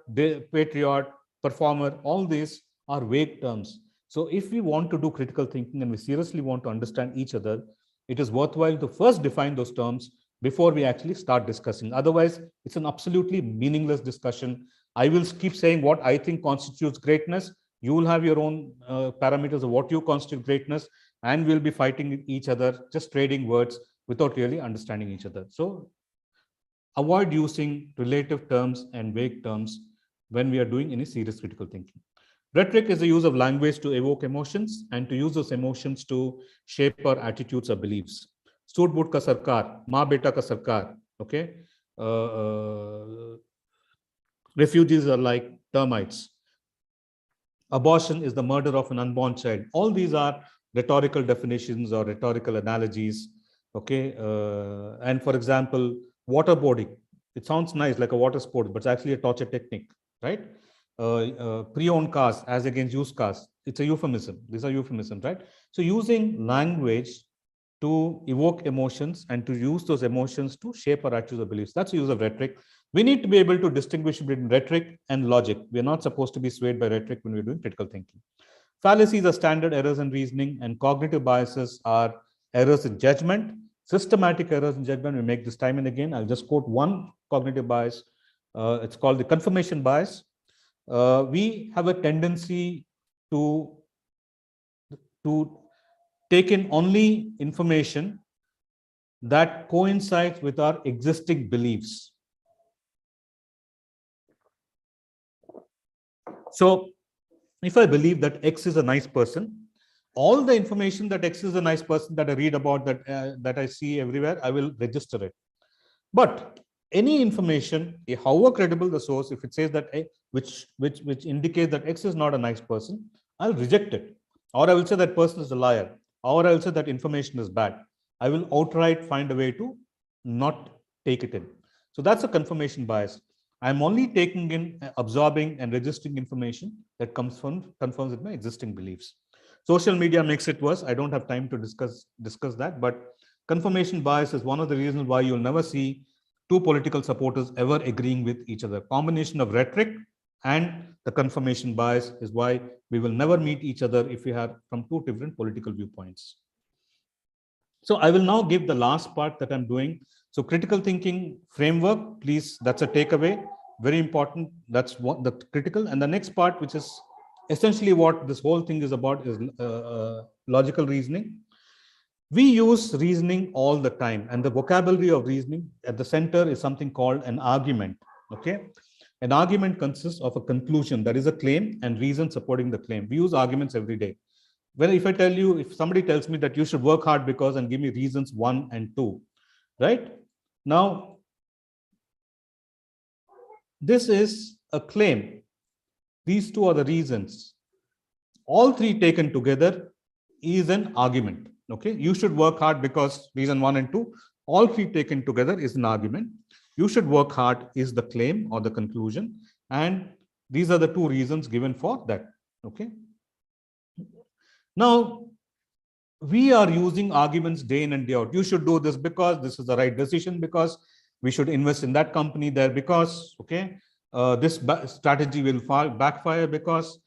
patriot, performer, all these are vague terms. So if we want to do critical thinking and we seriously want to understand each other, it is worthwhile to first define those terms before we actually start discussing. Otherwise, it's an absolutely meaningless discussion. I will keep saying what I think constitutes greatness. You will have your own parameters of what you constitute greatness, and we'll be fighting each other, just trading words without really understanding each other. So avoid using relative terms and vague terms when we are doing any serious critical thinking. Rhetoric is the use of language to evoke emotions and to use those emotions to shape our attitudes or beliefs. Stood boot ka sarkar, ma beta ka sarkar. Okay. Refugees are like termites. Abortion is the murder of an unborn child. All these are rhetorical definitions or rhetorical analogies. Okay. And for example, waterboarding. It sounds nice like a water sport, but it's actually a torture technique, right? Pre-owned cars as against used cars. It's a euphemism. These are euphemisms, right? So using language to evoke emotions and to use those emotions to shape our attitudes or beliefs. That's the use of rhetoric. We need to be able to distinguish between rhetoric and logic. We're not supposed to be swayed by rhetoric when we're doing critical thinking. Fallacies are standard errors in reasoning, and cognitive biases are errors in judgment. Systematic errors in judgment, we make this time and again. I'll just quote one cognitive bias. It's called the confirmation bias. We have a tendency to take in only information that coincides with our existing beliefs. So if I believe that X is a nice person, all the information that X is a nice person that I read about, that I see everywhere, I will register it. But any information, however credible the source, if it says that which indicates that X is not a nice person, I'll reject it. Or I will say that person is a liar. Or I will say that information is bad. I will outright find a way to not take it in. So that's a confirmation bias. I'm only taking in, absorbing and registering information that confirms with my existing beliefs. Social media makes it worse. I don't have time to discuss that, but confirmation bias is one of the reasons why you'll never see two political supporters ever agreeing with each other. Combination of rhetoric and the confirmation bias is why we will never meet each other if we have from two different political viewpoints. So I will now give the last part that I'm doing. So critical thinking framework, please, that's a takeaway, very important. That's what the critical. And the next part, which is essentially what this whole thing is about, is logical reasoning. We use reasoning all the time, and the vocabulary of reasoning at the center is something called an argument. Okay. An argument consists of a conclusion, that is a claim, and reason supporting the claim. We use arguments every day. Well, if somebody tells me that you should work hard because, and give me reasons 1 and 2, right? Now, this is a claim. These two are the reasons. All three taken together is an argument. Okay, you should work hard because reason 1 and 2, all three taken together is an argument. You should work hard is the claim or the conclusion, and these are the two reasons given for that. Okay. Now, we are using arguments day in and day out. You should do this because this is the right decision, because we should invest in that company there, because, okay, this strategy will backfire because,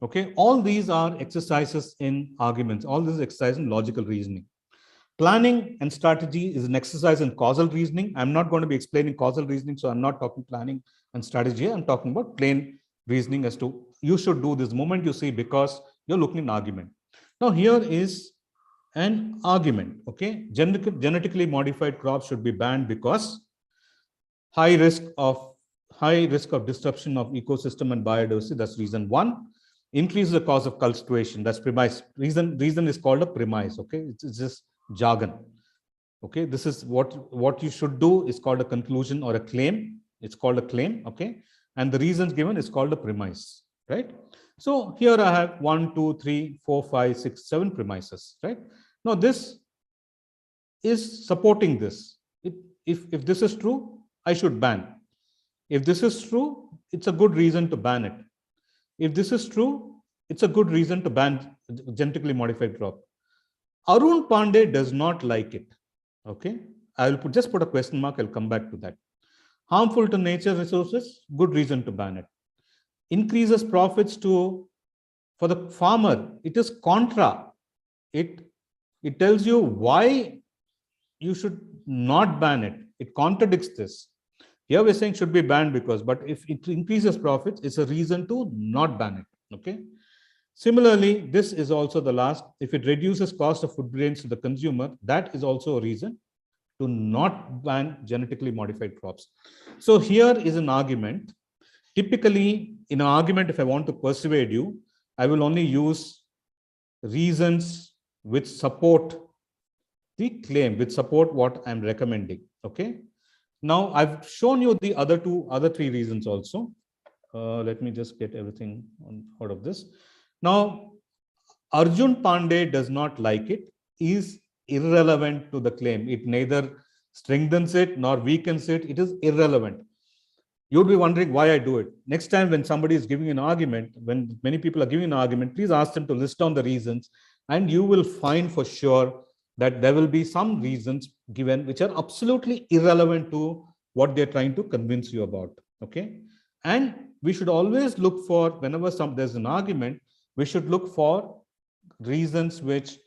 okay, all these are exercises in arguments. All this is exercise in logical reasoning. Planning and strategy is an exercise in causal reasoning. I'm not going to be explaining causal reasoning, so I'm not talking planning and strategy. I'm talking about plain reasoning as to you should do this moment you see because you're looking at an argument. Now, here is an argument. Okay, genetically modified crops should be banned because high risk of disruption of ecosystem and biodiversity. That's reason one. Increase the cost of cultivation. That's premise. Reason is called a premise. Okay, it's just jargon. Okay, this is what you should do is called a conclusion or a claim. It's called a claim. Okay, and the reasons given is called a premise. Right. So here I have 1, 2, 3, 4, 5, 6, 7 premises. Right. Now this is supporting this. If this is true, I should ban. If this is true, it's a good reason to ban it. If this is true, it's a good reason to ban genetically modified crop. Arun Pandey does not like it. Okay, I will just put a question mark. I'll come back to that. Harmful to nature resources, good reason to ban it. Increases profits for the farmer. It is contra. It tells you why you should not ban it. It contradicts this. Here we're saying should be banned because, but if it increases profits, it's a reason to not ban it. Okay. Similarly, this is also the last. If it reduces cost of food grains to the consumer, that is also a reason to not ban genetically modified crops. So here is an argument. Typically, in an argument, if I want to persuade you, I will only use reasons which support the claim, which support what I'm recommending. Okay. Now I've shown you the other three reasons also. Let me just get everything out of this. Now, Arjun Pandey does not like it, is irrelevant to the claim. It neither strengthens it nor weakens it. It is irrelevant. You'd be wondering why I do it. Next time when somebody is giving an argument, when many people are giving an argument, please ask them to list down the reasons, and you will find for sure that there will be some reasons given which are absolutely irrelevant to what they're trying to convince you about. Okay. And we should always look for, whenever there's an argument, we should look for reasons which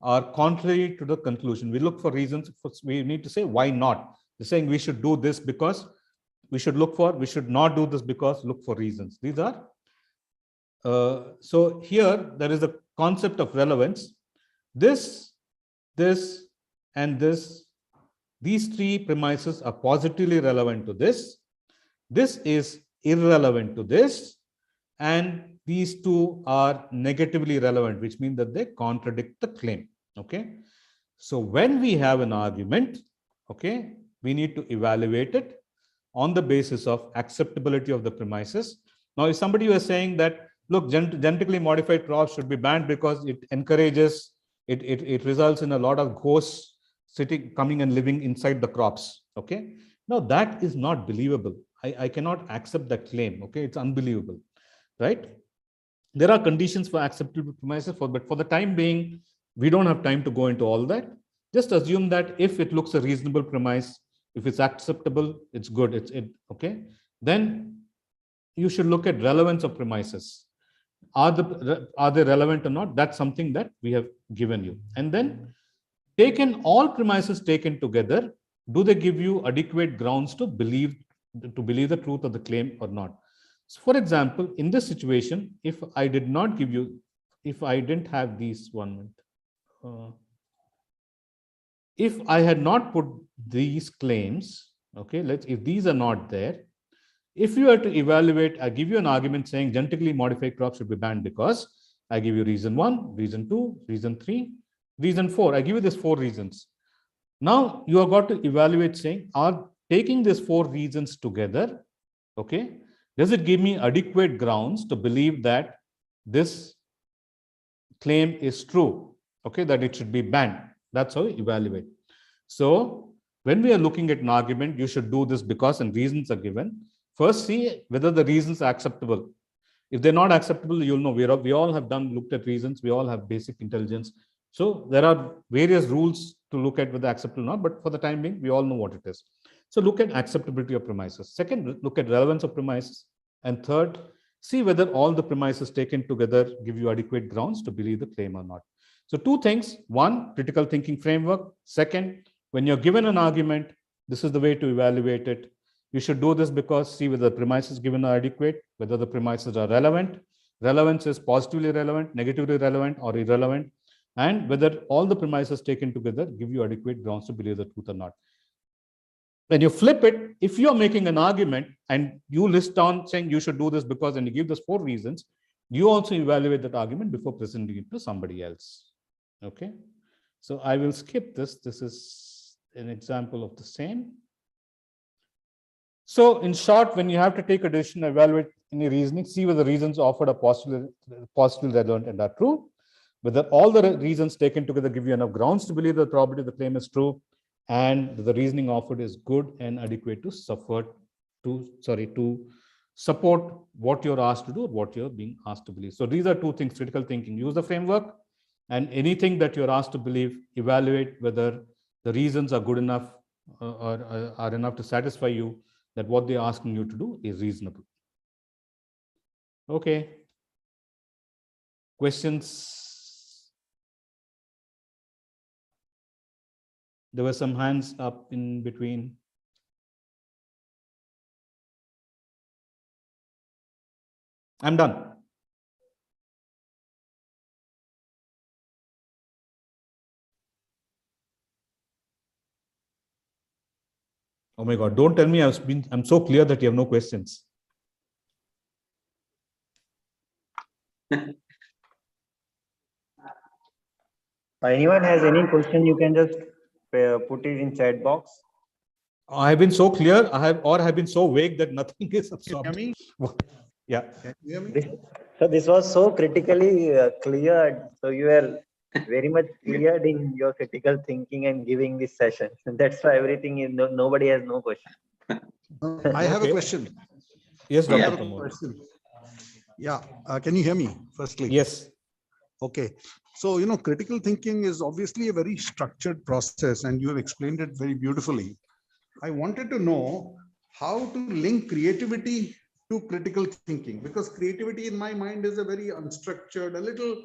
are contrary to the conclusion. We look for reasons. We need to say why not. They're saying we should do this because we should not do this because, look for reasons. These are so here there is a concept of relevance. This, and this, these three premises are positively relevant to this. This is irrelevant to this, and these two are negatively relevant, which means that they contradict the claim. Okay. So when we have an argument, okay, we need to evaluate it on the basis of acceptability of the premises. Now, if somebody was saying that, look, genetically modified crops should be banned because it encourages, it results in a lot of ghosts coming and living inside the crops. Okay. Now that is not believable. I cannot accept that claim. Okay. It's unbelievable, right? There are conditions for acceptable premises, but for the time being, we don't have time to go into all that. Just assume that if it looks a reasonable premise, if it's acceptable, it's good. Okay. Then you should look at relevance of premises. Are they relevant or not? That's something that we have given you. And then all premises taken together, do they give you adequate grounds to believe the truth of the claim or not? So for example, in this situation, if I didn't have these if I had not put these claims, okay, if these are not there, if you are to evaluate, I give you an argument saying genetically modified crops should be banned because I give you reason 1, reason 2, reason 3, reason 4. I give you these 4 reasons. Now you have got to evaluate saying, are taking these 4 reasons together, okay, does it give me adequate grounds to believe that this claim is true, okay, that it should be banned? That's how you evaluate. So when we are looking at an argument, you should do this because and reasons are given. First, see whether the reasons are acceptable. If they're not acceptable, you'll know we all have looked at reasons. We all have basic intelligence. So there are various rules to look at whether acceptable or not, but for the time being, we all know what it is. So look at acceptability of premises. Second, look at relevance of premises. And third, see whether all the premises taken together give you adequate grounds to believe the claim or not. So 2 things. 1, critical thinking framework. Second, when you're given an argument, this is the way to evaluate it. You should do this because see whether the premises given are adequate, whether the premises are relevant. Relevance is positively relevant, negatively relevant, or irrelevant. and whether all the premises taken together give you adequate grounds to believe the truth or not. When you flip it, if you're making an argument and you list down saying you should do this because, and you give those 4 reasons, you also evaluate that argument before presenting it to somebody else. Okay. So I will skip this. This is an example of the same. So in short, when you have to take a decision, evaluate any reasoning, see whether the reasons offered are positively relevant and are true, whether all the reasons taken together give you enough grounds to believe the probability of the claim is true, and the reasoning offered is good and adequate to support what you're asked to do or what you're being asked to believe. So these are 2 things: critical thinking, use the framework, and anything that you're asked to believe, evaluate whether the reasons are good enough or are enough to satisfy you that what they're asking you to do is reasonable. Okay. Questions? There were some hands up in between. I'm done. Oh my God, don't tell me I'm so clear that you have no questions. Anyone has any question, you can just put it in chat box. I have been so clear, I have been so vague that nothing is absorbed. Can you hear me? Yeah. Can you hear me? So this was so critically cleared. So you are very much cleared in your critical thinking and giving this session. That's why everything is nobody has no question. I have a question. Yes, I Dr. have a Pramod. question. Yeah. Can you hear me? Firstly. Yes. Okay. So, critical thinking is obviously a very structured process, and you have explained it very beautifully. I wanted to know how to link creativity to critical thinking, because creativity in my mind is a very unstructured, a little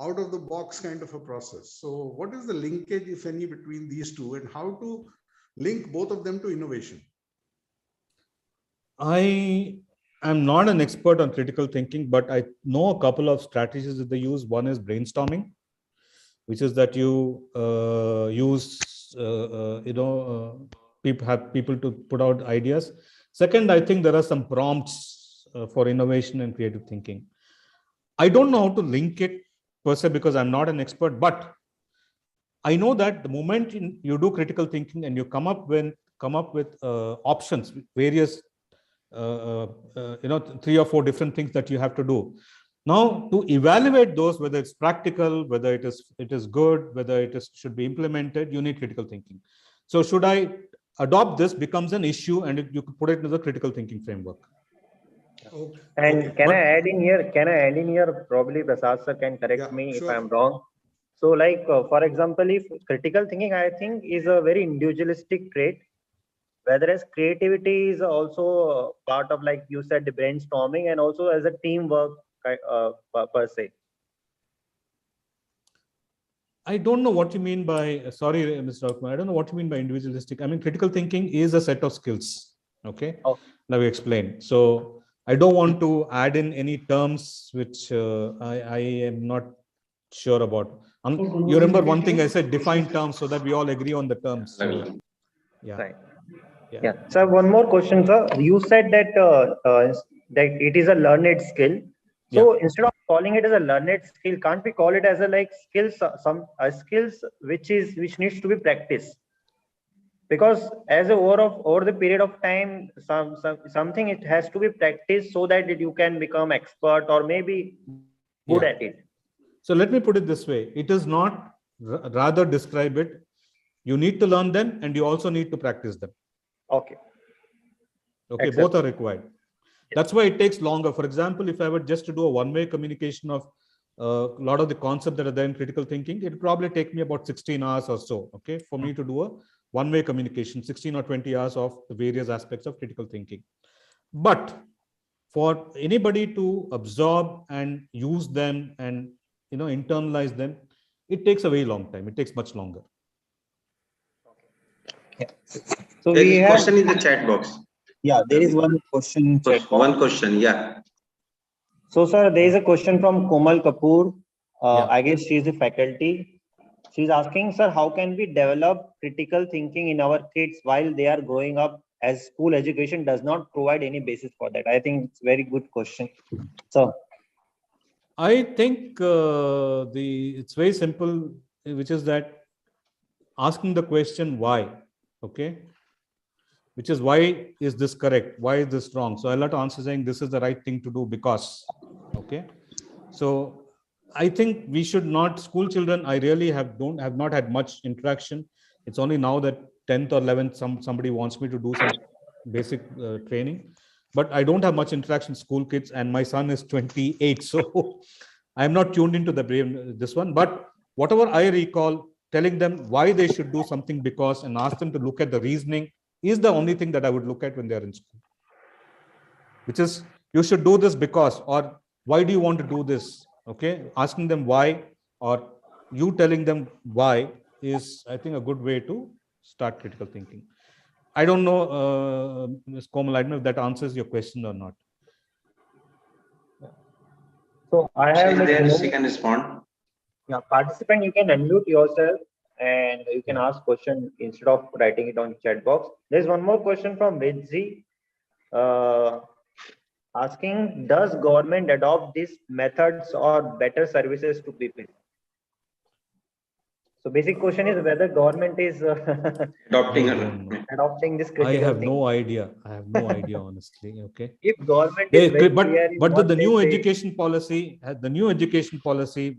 out of the box kind of a process. So what is the linkage, if any, between these two, and how to link both of them to innovation? I am not an expert on critical thinking, but I know a couple of strategies that they use. One is brainstorming, which is that you use, people to put out ideas. Second, I think there are some prompts for innovation and creative thinking. I don't know how to link it per se because I'm not an expert, but I know that the moment you do critical thinking and you come up with options, various 3 or 4 different things that you have to do. Now, to evaluate those, whether it's practical, whether it is good, whether should be implemented, you need critical thinking. So should I adopt this becomes an issue, and you could put it into the critical thinking framework. Okay. And can I add in here? Probably Prasad sir can correct me if I'm wrong. So like, for example, if critical thinking, I think, is a very individualistic trait, whereas creativity is also part of, like you said, the brainstorming, and also as a teamwork per se. I don't know what you mean by, sorry, Mr. Akmal, I don't know what you mean by individualistic. I mean, critical thinking is a set of skills. Okay. Now we explain. So I don't want to add in any terms which I am not sure about. You remember one thing I said, define terms so that we all agree on the terms. So, yeah. Right. Yeah. So one more question, sir. You said that that it is a learned skill. So instead of calling it as a learned skill, can't we call it as a like skills, skills which needs to be practiced? Because as over the period of time, something it has to be practiced so that you can become expert or maybe good at it. So let me put it this way: it is not, rather describe it. You need to learn them, and you also need to practice them. Okay. Okay, both are required. That's why it takes longer. For example, if I were just to do a one-way communication of a lot of the concepts that are there in critical thinking, it would probably take me about 16 hours or so, okay, for me to do a one-way communication, 16 or 20 hours of the various aspects of critical thinking. But for anybody to absorb and use them and internalize them, it takes a very long time. It takes much longer. So there is a question in the chat box. Yeah, there is one question in chat box. One question, yeah. So, sir, there is a question from Komal Kapoor. I guess she is the faculty. She's asking, sir, how can we develop critical thinking in our kids while they are growing up, as school education does not provide any basis for that? I think it's a very good question. So, I think it's very simple, which is that asking the question why, okay, which is why is this correct? Why is this wrong? So I'll have to answer saying this is the right thing to do because, okay. So I think we should not, school children, I really have not had much interaction. It's only now that 10th or 11th, somebody wants me to do some basic training, but I don't have much interaction with school kids, and my son is 28. So I'm not tuned into the brain, this one, but whatever I recall, telling them why they should do something because, and ask them to look at the reasoning is the only thing that I would look at when they're in school, which is you should do this because, or why do you want to do this? Okay, asking them why, or you telling them why is, I think, a good way to start critical thinking. I don't know, Ms. Komal, I don't know if that answers your question or not. so I have like there, no, she can respond. yeah, participant, you can unmute yourself and you can Yeah. ask question instead of writing it on chat box. There's one more question from Ridzi, asking, does government adopt these methods or better services to people? So basic question is whether government is Adopting I her. don't know. adopting this I critical have thinking. no idea. I have no idea, honestly. Okay. If government is very clear in But what the they new say, education policy,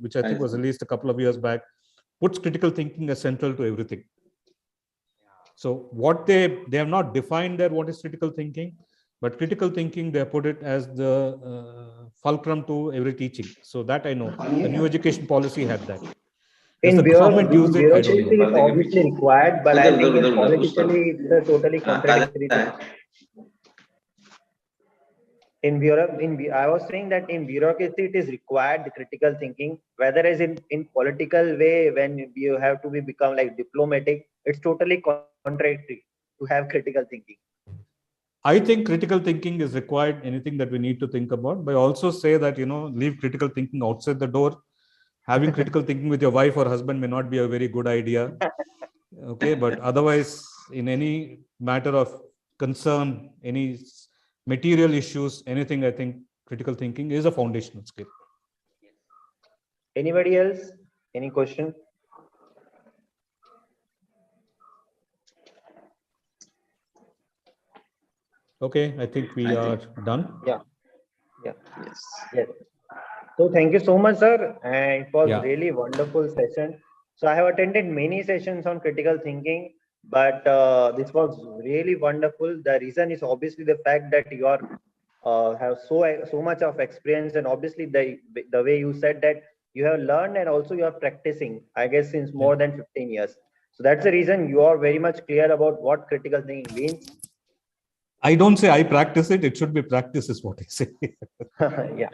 which I think was released a couple of years back, puts critical thinking as central to everything. So what they have not defined there what is critical thinking, but critical thinking, they put it as the fulcrum to every teaching. So that I know. The new education policy had that. Does the government use it? I don't know. bureaucracy, it's obviously required, but I think in politically it's a totally contradictory thing. I was saying that in bureaucracy it is required, the critical thinking, whether as in political way, when you have to become like diplomatic, it's totally contradictory to have critical thinking. I think critical thinking is required, anything that we need to think about, but I also say that, leave critical thinking outside the door. Having critical thinking with your wife or husband may not be a very good idea. Okay, but otherwise, in any matter of concern, any material issues, anything, I think critical thinking is a foundational skill. Anybody else? Any question? Okay, I think we are done. Yeah. Yes. Yes. So thank you so much, sir. And it was Yeah. really wonderful session. So I have attended many sessions on critical thinking, but this was really wonderful. The reason is obviously the fact that you are have so much of experience, and obviously the way you said that you have learned and also you are practicing, I guess, since more than 15 years. So that's the reason you are very much clear about what critical thinking means. I don't say I practice it. It should be practice is what I say. Yeah,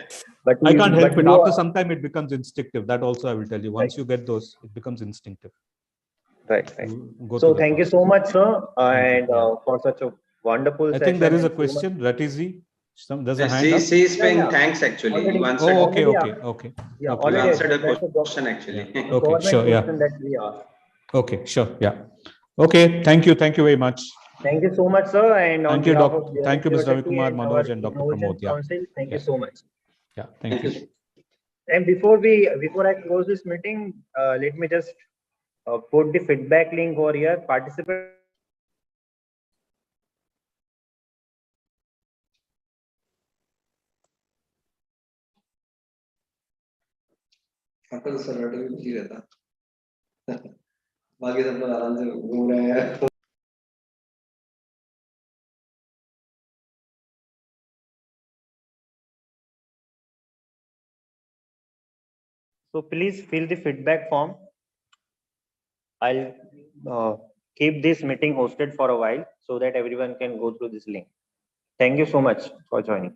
but I can't help it. After are, some time, it becomes instinctive. That also I will tell you. Once right. you get those, it becomes instinctive. Right. So thank you so much, sir, and Yeah. for such a wonderful I session. think there is a and so question. Ratizi, there's a hand up. She is saying Yeah. thanks actually. Already- You answered. Oh, okay. Yeah, Okay. You already answered a that's a question actually. Okay, government sure. Yeah. question that we asked. Okay, sure. Yeah. Okay. Thank you. Thank you very much. Thank you so much, sir, and on Thank you, behalf Doc. of the Thank you, Mr. university Ravikumar, and our Manoj, and Dr. Innovation Pramod. Yeah. Council, thank you Yeah. so much. Yeah. Thank you. And before I close this meeting, let me just put the feedback link over here. Participants. तो sir भी busy रहता बाकी सब लोग आराम से घूम रहे हैं So please fill the feedback form. I'll keep this meeting hosted for a while so that everyone can go through this link. Thank you so much for joining.